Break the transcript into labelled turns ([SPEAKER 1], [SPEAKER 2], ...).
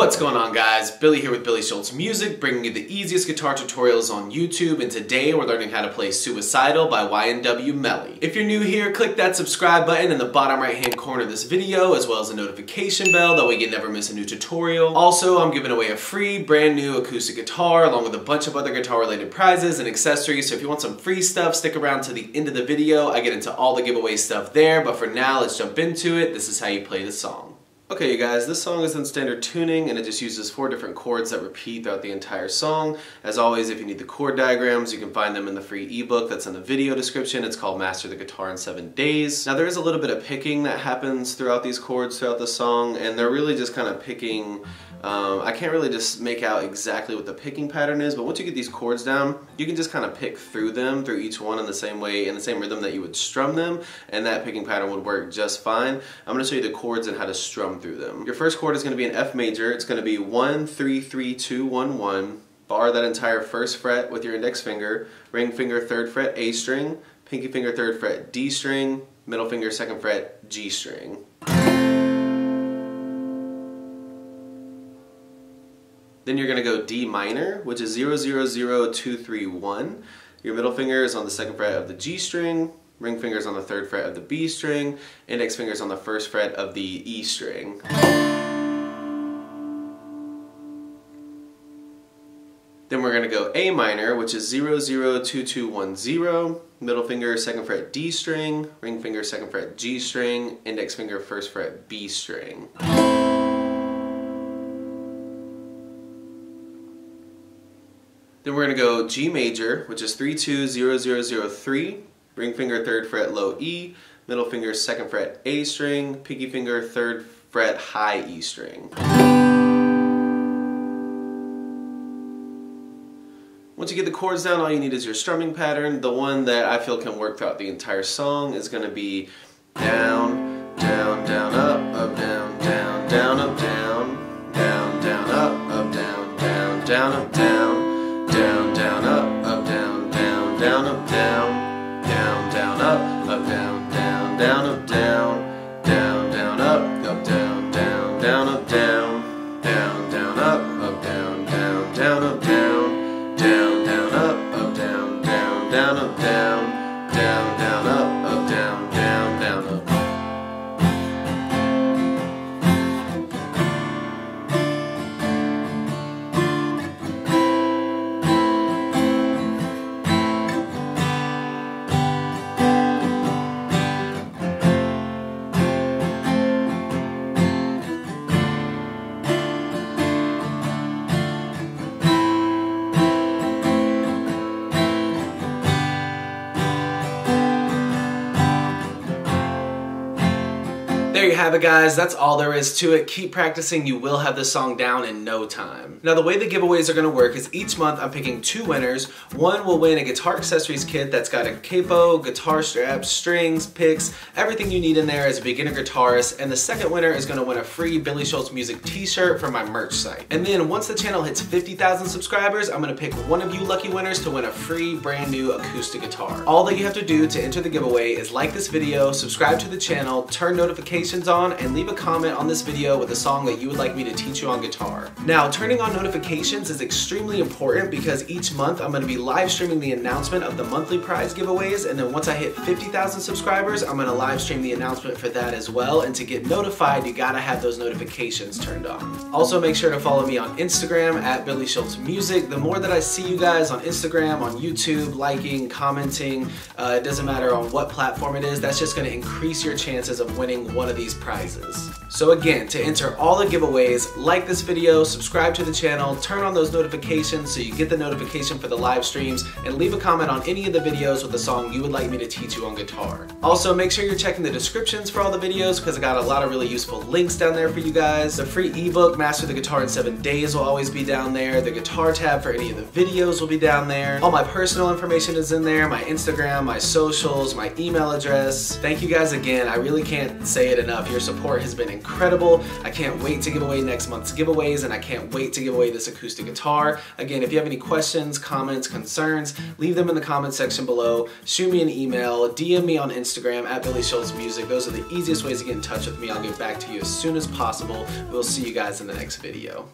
[SPEAKER 1] What's going on, guys? Billy here with billyshultzmusic, bringing you the easiest guitar tutorials on YouTube, and today we're learning how to play Suicidal by YNW Melly. If you're new here, click that subscribe button in the bottom right hand corner of this video, as well as a notification bell, that way you never miss a new tutorial. Also, I'm giving away a free brand new acoustic guitar along with a bunch of other guitar related prizes and accessories, so if you want some free stuff, stick around to the end of the video. I get into all the giveaway stuff there, but for now, let's jump into it. This is how you play the song. Okay, you guys, this song is in standard tuning and it just uses 4 different chords that repeat throughout the entire song. As always, if you need the chord diagrams, you can find them in the free ebook that's in the video description. It's called Master the Guitar in 7 Days. Now, there is a little bit of picking that happens throughout these chords throughout the song, and they're really just kind of picking. I can't really just make out exactly what the picking pattern is, but once you get these chords down, you can just kind of pick through them, through each one in the same way, in the same rhythm that you would strum them, and that picking pattern would work just fine. I'm going to show you the chords and how to strum through them. Your first chord is going to be an F major. It's going to be 1, 3, 3, 2, 1, 1. Bar that entire first fret with your index finger, ring finger 3rd fret A string, pinky finger 3rd fret D string, middle finger 2nd fret G string. Then you're going to go D minor, which is 0, 0, 0, 2, 3, 1. Your middle finger is on the 2nd fret of the G string, ring finger is on the 3rd fret of the B string, index finger is on the 1st fret of the E string. Then we're going to go A minor, which is 0, 0, 2, 2, 1, 0. Middle finger 2nd fret D string, ring finger 2nd fret G string, index finger 1st fret B string. Then we're going to go G major, which is 3, 2, 0, 0, 0, 3. Ring finger 3rd fret low E, middle finger 2nd fret A string, pinky finger 3rd fret high E string. Once you get the chords down, all you need is your strumming pattern. The one that I feel can work throughout the entire song is going to be down, down, down, up, down, down, down, up, down, down, down, up, down, down, down, up, down. Down, down, up, down, down, down, up, down, down, down, up, down, down, down, up, down, down, down, up, down, down, down, up, down, down, down, up, down, down, down, up, down, down, down, up, down, down, down, up, down, down, down, up, down, down, down, up. There you have it, guys. That's all there is to it. Keep practicing. You will have this song down in no time. Now, the way the giveaways are going to work is each month I'm picking 2 winners. One will win a guitar accessories kit that's got a capo, guitar straps, strings, picks, everything you need in there as a beginner guitarist. And the second winner is going to win a free Billy Schultz Music t-shirt from my merch site. And then once the channel hits 50,000 subscribers, I'm going to pick one of you lucky winners to win a free brand new acoustic guitar. All that you have to do to enter the giveaway is like this video, subscribe to the channel, turn notifications on, and leave a comment on this video with a song that you would like me to teach you on guitar. Now, turning on notifications is extremely important because each month I'm going to be live streaming the announcement of the monthly prize giveaways, and then once I hit 50,000 subscribers, I'm going to live stream the announcement for that as well. And to get notified, you gotta have those notifications turned on. Also, make sure to follow me on Instagram at billyshultzmusic. The more that I see you guys on Instagram, on YouTube, liking, commenting, it doesn't matter on what platform it is, that's just going to increase your chances of winning one of these prizes. So again, to enter all the giveaways, like this video, subscribe to the channel, turn on those notifications so you get the notification for the live streams, and leave a comment on any of the videos with a song you would like me to teach you on guitar. Also, make sure you're checking the descriptions for all the videos because I got a lot of really useful links down there for you guys. The free ebook, Master the Guitar in 7 Days, will always be down there. The guitar tab for any of the videos will be down there. All my personal information is in there, my Instagram, my socials, my email address. Thank you guys again. I really can't say it enough. enough. Your support has been incredible. I can't wait to give away next month's giveaways, and I can't wait to give away this acoustic guitar. Again, if you have any questions, comments, concerns, leave them in the comment section below. Shoot me an email, DM me on Instagram at billyshultzmusic. Those are the easiest ways to get in touch with me. I'll get back to you as soon as possible. We'll see you guys in the next video.